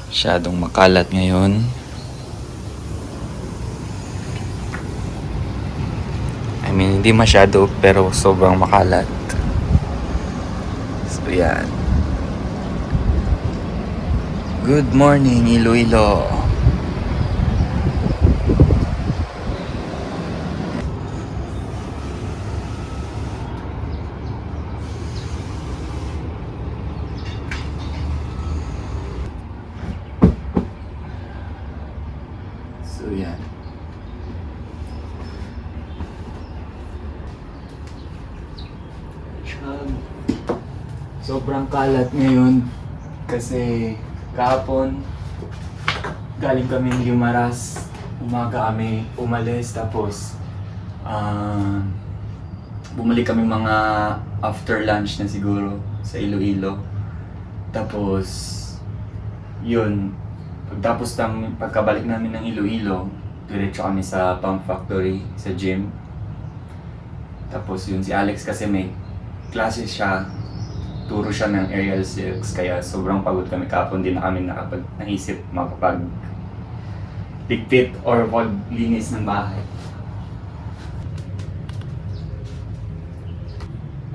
Masyadong makalat ngayon. I mean, hindi masyado pero sobrang makalat. So yan. Good morning, Iloilo. So yan. Sobrang kalat ngayon kasi kahapon galing kami ng Guimaras, umaga kami umalis, tapos bumalik kami mga after lunch na siguro sa Iloilo. Tapos yun, pagkabalik namin ng Iloilo, diretso kami sa Pump Factory, sa gym. Tapos yun, si Alex kasi may klase siya, turo siya ng aerial silks, kaya sobrang pagod kami kahapon. Di na kami naisip makapag-ligpit or maglinis ng bahay.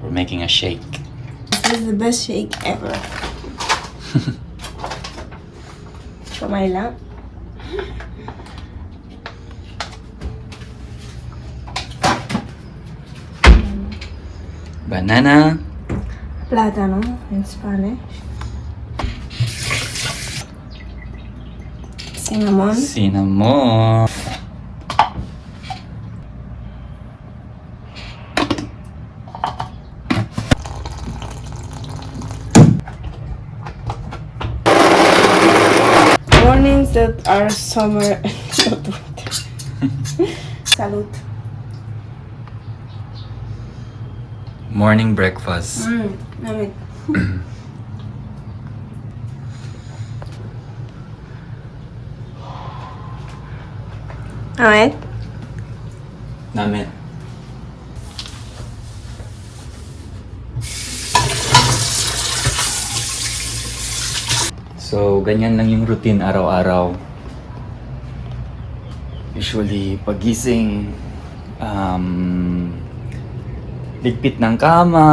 We're making a shake. This is the best shake ever. Kamay lang. Banana. Plátano in Spanish. Cinnamon. Cinnamon. Mornings that are summer. Salud. Morning breakfast. Namit. Alright. Namin. So, ganyan lang yung routine araw-araw. Usually, pagising, ligpit ng kama,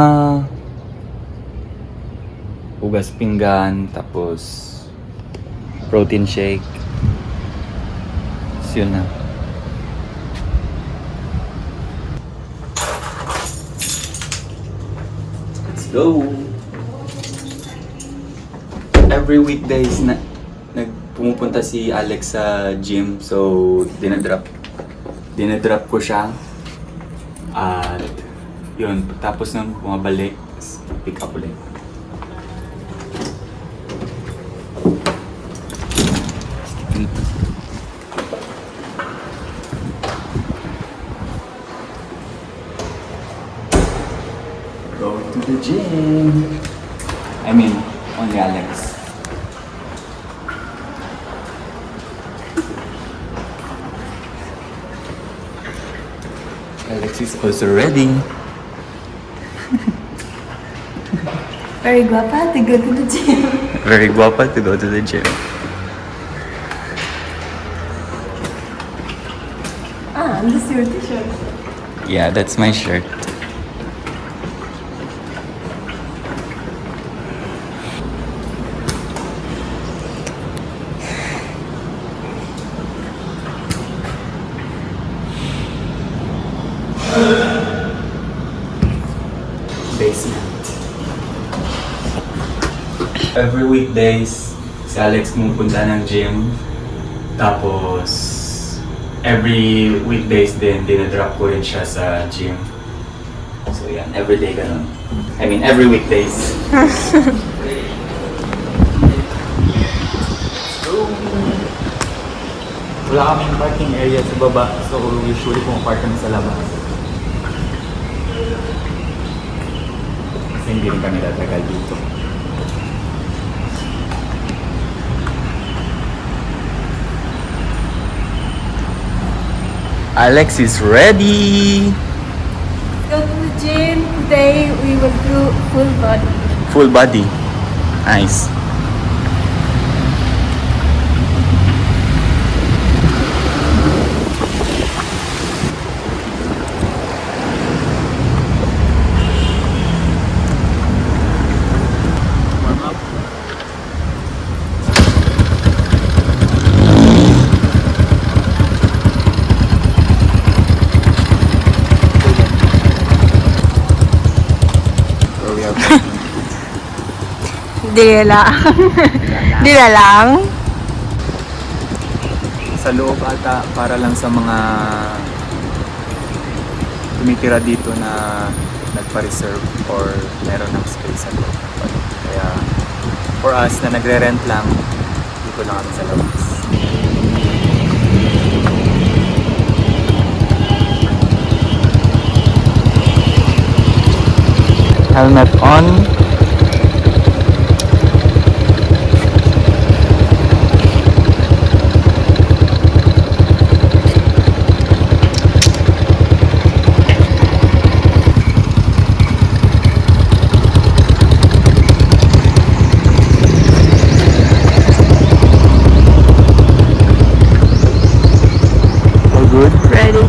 hugas pinggan, tapos protein shake. So, yun na. Let's go! Every weekdays na pumupunta si Alex sa gym, so dinadrop ko siya. At yun, tapos nang bumabalik, pick up ulit. Go to the gym. I mean, only Alex. Alex is also ready. Very guapa to go to the gym. Very guapa to go to the gym. This is your t-shirt. Yeah, that's my shirt. Basement. Every weekdays, si Alex pumupunta ng gym. Tapos, every weekdays din, dinadrop ko rin siya sa gym. So yan, everyday ganun. I mean, every weekdays. Wala kaming parking area sa baba, so usually pumapark kami sa labas. Kasi hindi rin kami tatagal dito. Alex is ready! Go to the gym. Today we will do full body. Full body. Nice. Dila. Dila lang. Sa loob ata para lang sa mga tumitira dito na nagpa-reserve or meron ng space sa loob. Kaya for us na nagre-rent lang, dito lang kami sa labas. Helmet on. All good? Ready.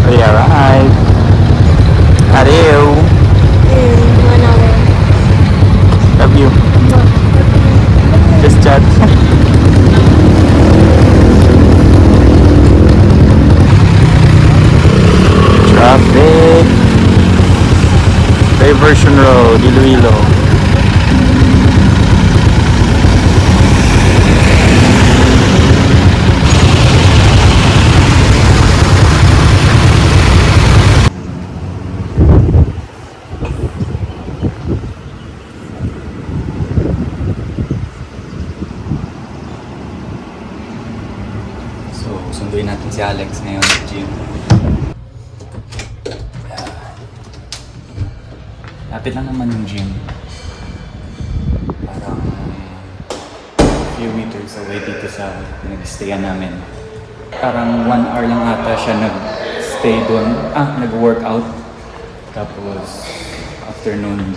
We arrived. Adieu. 1 hour. Love you. Just chat. Traffic. Diversion Road, Iloilo. So, sunduin natin si Alex ngayon sa gym. Lapit lang naman yung gym. Parang few meters away dito sa nag-stayan namin. Parang 1 hour lang ata siya nag-stay doon. Nag-workout. Tapos, afternoon,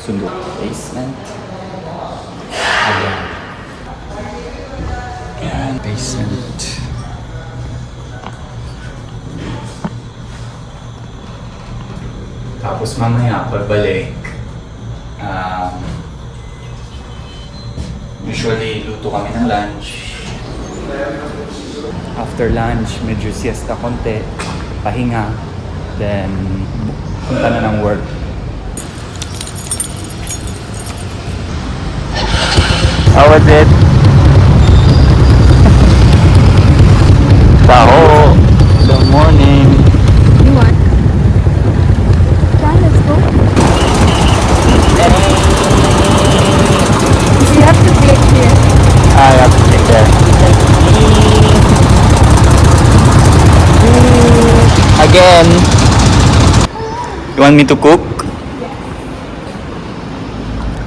sundo. Basement. Ayan, basement. Tapos mamaya, pagbalik, usually luto kami ng lunch. After lunch, medyo siesta konti, pahinga, then punta na ng work. How was it? Taho. Good morning. You want? Yeah, let's go. You have to click here. I have to take there. Again. You want me to cook?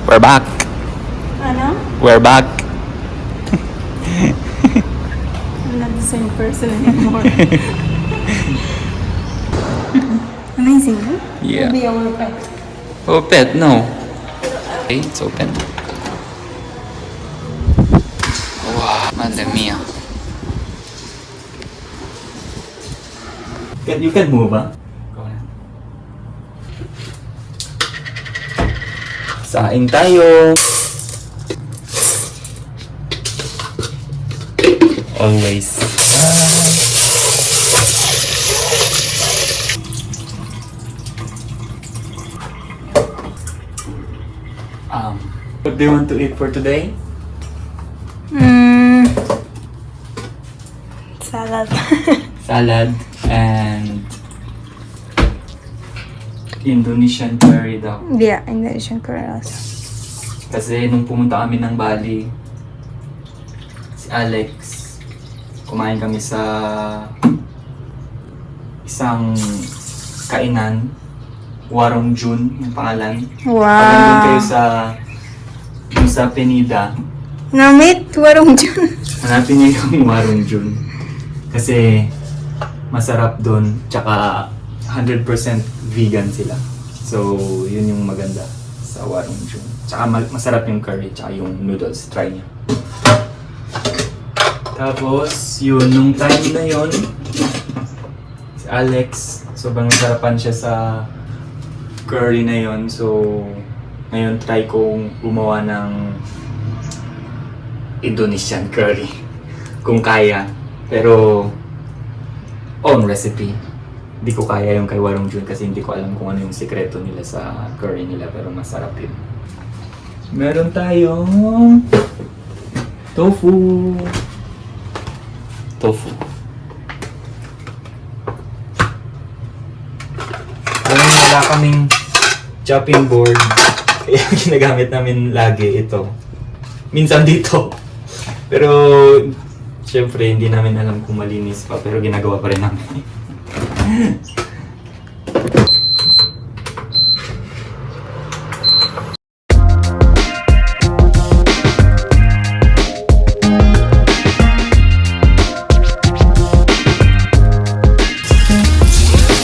We're back. Ano? We're back. I'm not the same person anymore. Amazing, huh? Yeah. Maybe I want to pet. Oh, pet, no. Okay, it's open. Wow, madre mia. You can move, ah. Saing tayo. Always. What do you want to eat for today? Salad. Salad and Indonesian curry daw. Yeah, Indonesian curry also. Kasi nung pumunta kami ng Bali, si Alex, kumain kami sa isang kainan, Warong Jun, yung pangalan. Pag nandun kayo sa Penida, Namit, warong dyan. hanapin niyo yung Warong Jun. Kasi masarap doon, tsaka 100% vegan sila. So, yun yung maganda sa Warong Jun. Tsaka masarap yung curry, tsaka yung noodles. Try niyo. Tapos, yun, nung time na yun, si Alex, sobrang nasarapan siya sa curry na yun. So, ngayon try kong gumawa ng Indonesian curry. Kung kaya. Pero, own recipe. Hindi ko kaya yung kay Warong Jun kasi hindi ko alam kung ano yung sikreto nila sa curry nila. Pero masarap yun. Meron tayong tofu. Tofu. Alam mo, wala kaming chopping board. Kaya ginagamit namin lagi ito. Minsan dito. Pero, syempre, hindi namin alam kung malinis pa. Pero ginagawa pa rin namin.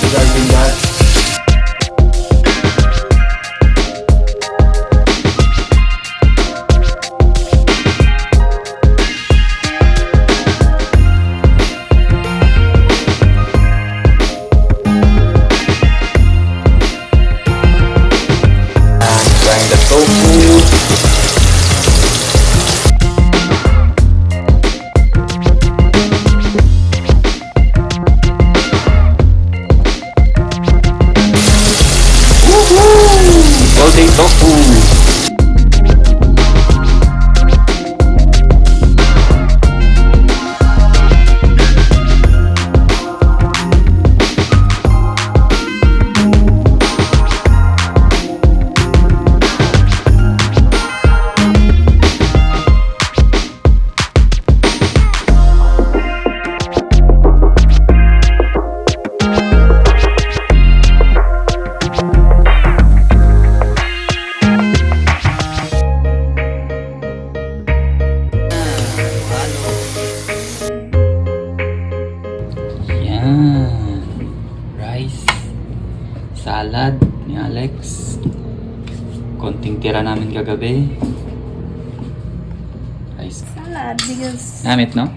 Regarding that, trying the tofu. Woohoo! All day tofu. Yan. Rice. Salad ni Alex. Konting tira namin kagabi. Rice. Salad, because... Namit, no?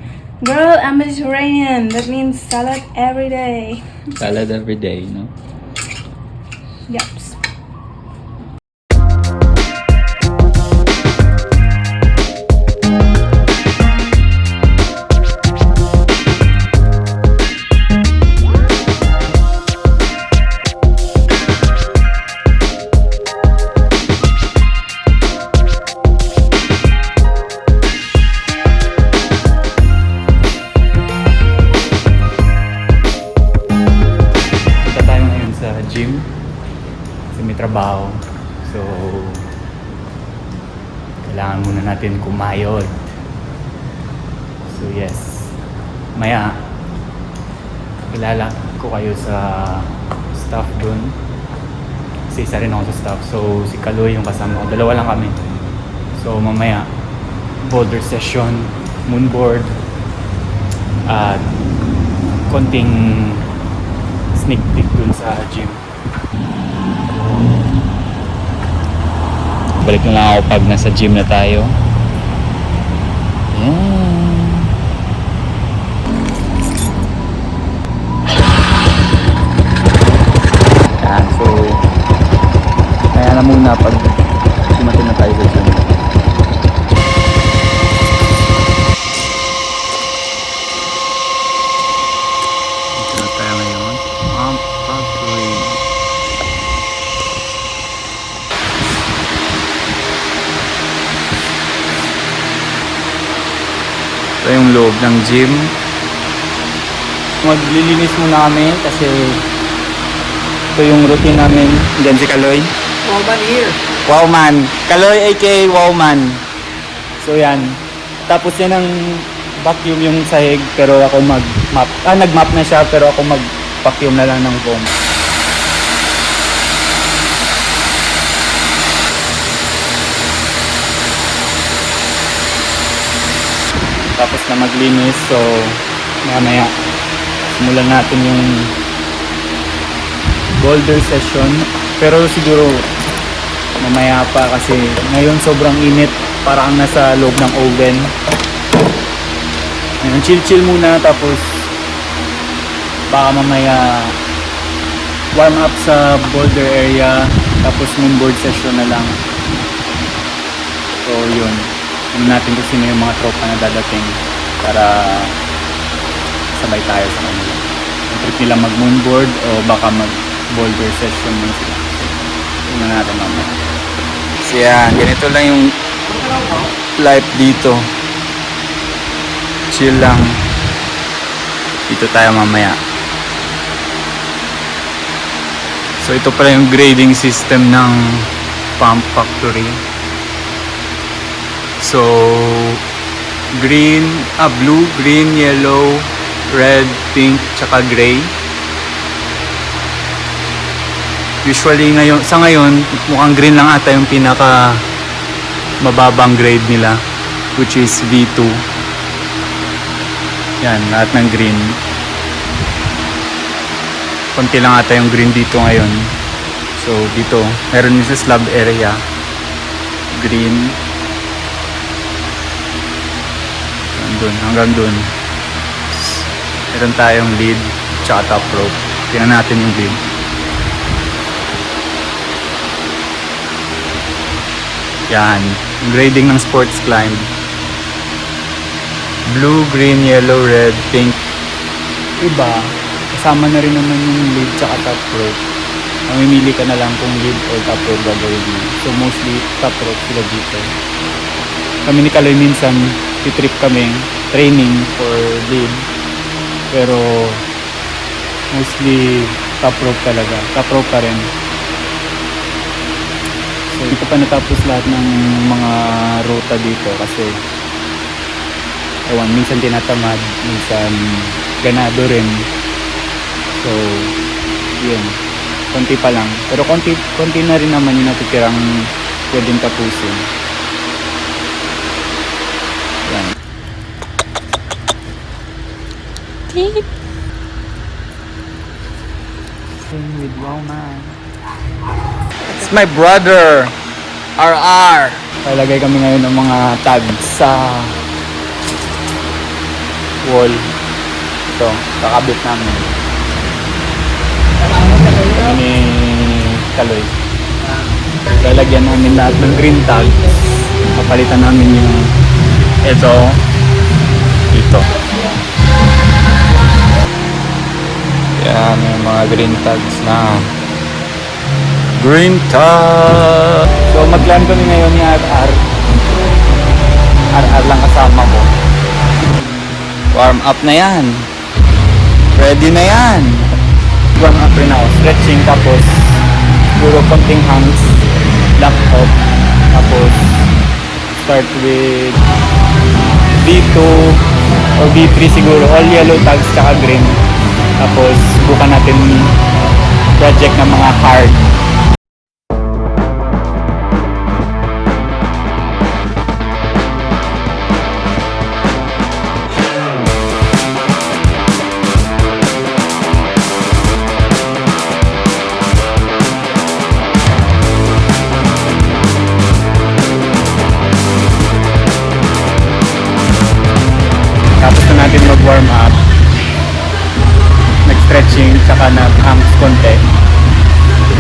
Girl, I'm Mediterranean. That means salad every day. Salad every day, no? Yup. Punta tayo ngayon sa gym. Kasi may trabaho. So, kailangan muna natin kumayod. So, yes. Maya, kilala ko kayo sa staff dun. Kasi isa rin ako sa staff. So, si Kaloy yung kasama ko. Dalawa lang kami. So, mamaya, boulder session, moonboard, at konting sneak peek dun sa gym. Balik na lang ako pag nasa gym na tayo. Yan. Yan, so kaya na muna pag dumating na tayo sa gym. Dito na tayo ngayon. Pampagawin. Ito yung loob ng gym. Maglilinis muna kami kasi ito yung routine namin. Diyan si Kaloy. Wowman here. Wowman. Kaloy aka Wowman. So yan. Tapos yan ang vacuum yung sahig pero ako mag-map. Nag-map na siya pero ako mag-vacuum na lang ng foam. Tapos na maglinis, so mamaya simulan natin yung boulder session. Pero siguro mamaya pa kasi ngayon sobrang init, parang nasa loob ng oven. Ngayon, chill muna tapos baka mamaya warm up sa boulder area tapos moon board session na lang. So yun. Tingnan natin kung sino yung mga tropa na dadating para sabay tayo sa kanila. Yung trip nila mag moonboard o baka mag boulder session din sila. Tingnan natin mamaya. So yan, ganito lang yung life dito. Chill lang. Dito tayo mamaya. So ito pala yung grading system ng pump factory. So, blue, green, yellow, red, pink, tsaka gray. Usually sa ngayon, mukhang green lang ata yung pinaka mababang grade nila, which is V2. Yan, lahat ng green. Konti lang ata yung green dito ngayon. So, dito, meron din sa slab area. Green. Hanggang dun meron tayong lead tsaka top rope. Tingnan natin yung lead. Yan yung grading ng sports climb. Blue, green, yellow, red, pink. Iba kasama na rin naman yung lead tsaka top rope. Mamimili ka na lang kung lead or top rope gagawin mo. So mostly top rope sila dito. Kami ni Kaloy minsan trip kami training for lead pero mostly top rope talaga, top rope pa rin. So hindi ko pa natapos lahat ng mga ruta dito kasi minsan tinatamad, minsan ganado rin. So yun, konti pa lang pero konti na rin naman yung natitirang pwedeng tapusin. Yan. Sing with Wowman. It's my brother, RR. Lalagay kami ngayon ng mga tags sa wall. Ito, kakabit namin. Kami ni Kaloy. Lalagyan namin lahat ng green tag. Papalitan namin yung ito dito. Yan yung mga green tags na. Green tag! So mag-climb kami ngayon ni RR. RR lang kasama ko. Warm up na yan. Ready na yan. Warm up rin ako. Stretching tapos puro konting hands. Lock up. Tapos start with V2 or V3 siguro. All yellow tags tsaka green. Tapos bukan natin project ng mga hard.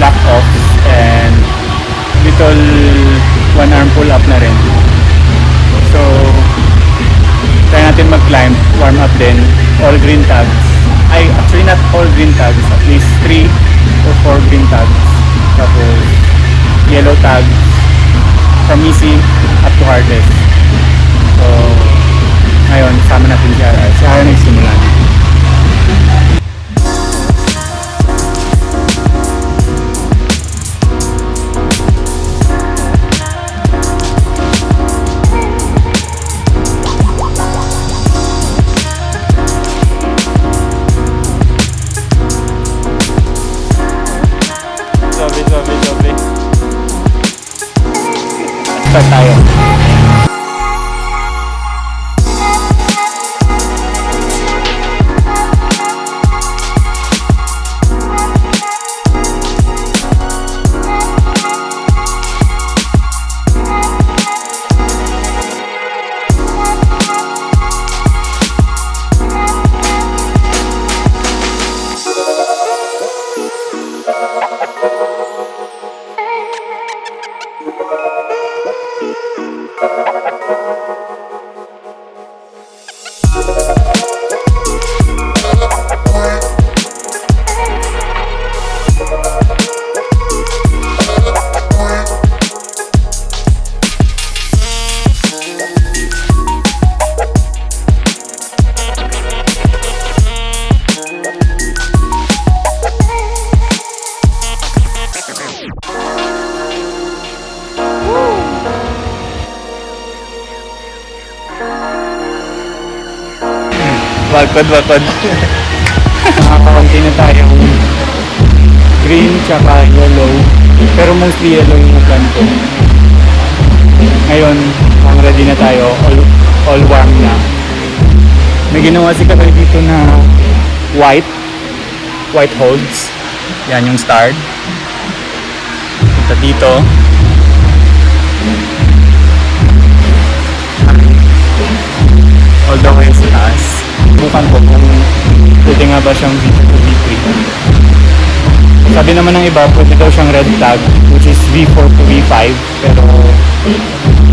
block off and little one arm pull up na rin. So, try natin mag-climb, warm up din, all green tags. Ay, actually not all green tags, at least 3 or 4 green tags. Tapos, yellow tags from easy up to hardest. So, ngayon, sama natin si Ara. Si Ara nagsimula na. Sobe. Start tayo. Wakod. Nakakaunti na tayong green tsaka yellow. Pero mostly yellow yung plan ko. Ngayon, ready na tayo. All warm na. May ginawa si Katoy dito na white holds. Yan yung start. Punta dito. All the way sa taas. Bukan ko kung pwede nga ba siyang V2 to V3. Sabi naman ng iba, pwede daw siyang red tag, which is V4 to V5. Pero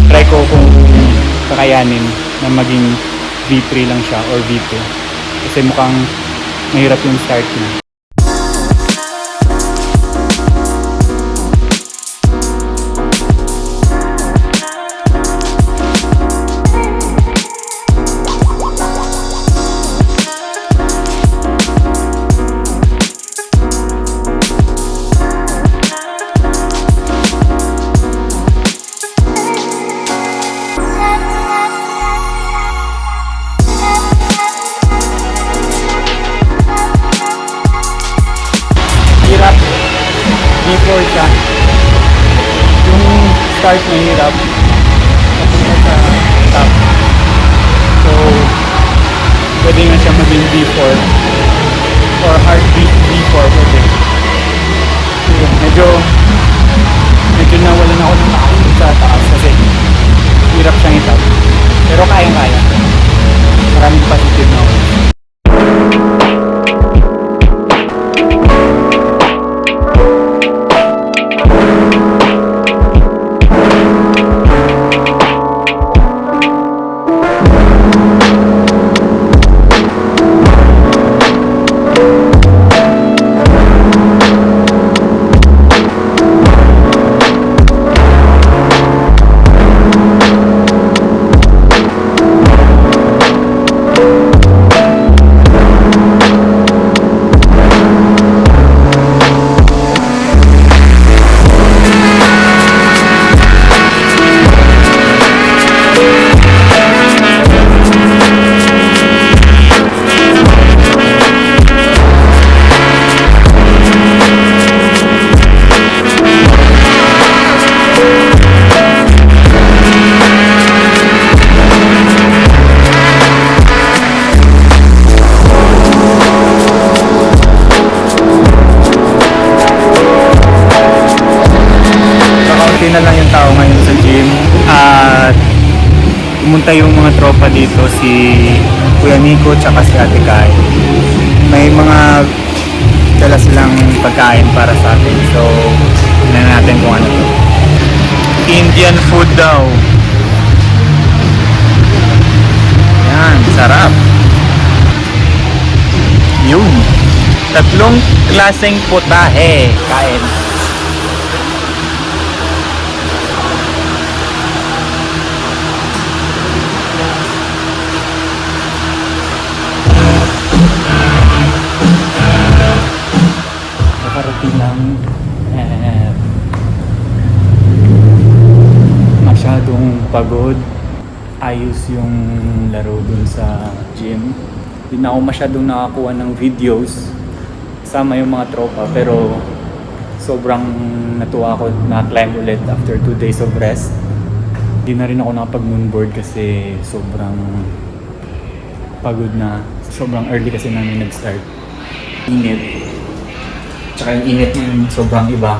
try ko kung kakayanin na maging V3 lang siya or V2. Kasi mukhang mahirap yung start niya. V4 siya. Yung start mahirap papunta sa top. So, pwede nga siya maging V4 or hard V4 pwede. So, medyo nawalan ako ng lakas sa taas kasi hirap siyang itap. Pero kaya-kaya. Maraming positive na ako. Na lang yung tao ngayon sa gym at pumunta yung mga tropa dito, si Kuya Nico tsaka si Ate Kai. May mga dala silang pagkain para sa atin. So, tingnan natin kung ano to. Indian food daw. Yan, sarap. Yun. 3 klaseng putahe. Kain. Nakarating lang. Masyadong pagod. Ayos yung laro dun sa gym. Hindi na ako masyadong nakakuha ng videos sama yung mga tropa, pero sobrang natuwa ako na climb ulit after 2 days of rest. Hindi na rin ako nakapag moonboard kasi sobrang pagod na. Sobrang early kasi namin nag-start. Init. Tsaka yung init yung sobrang iba.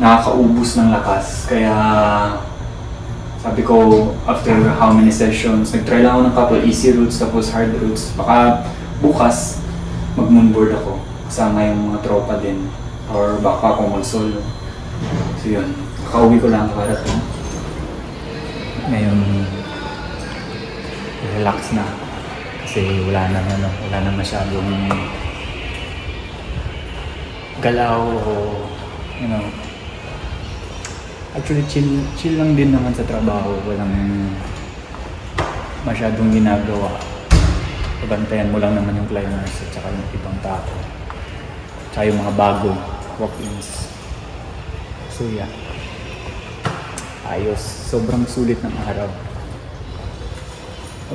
Nakakaubos ng lakas. Kaya sabi ko, after how many sessions, nag-try lang ako ng couple easy routes tapos hard routes. Baka bukas, mag-moonboard ako. Kasama yung mga tropa din. Or baka ako mag-solo. So yun, kakauwi ko lang kakarating. Ngayon, relax na. Kasi wala na masyadong galaw o, you know. Actually, chill lang din naman sa trabaho. Walang masyadong ginagawa. Pabantayan mo lang naman yung climbers at saka yung ibang tao. Tsaka yung mga bago walk-ins. So yeah. Ayos. Sobrang sulit ng araw.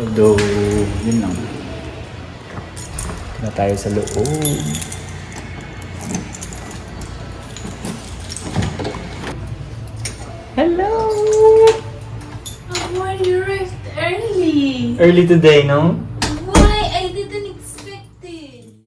Although, yun lang. Na tayo sa loob. Hello! Why you rest early? Early today, no?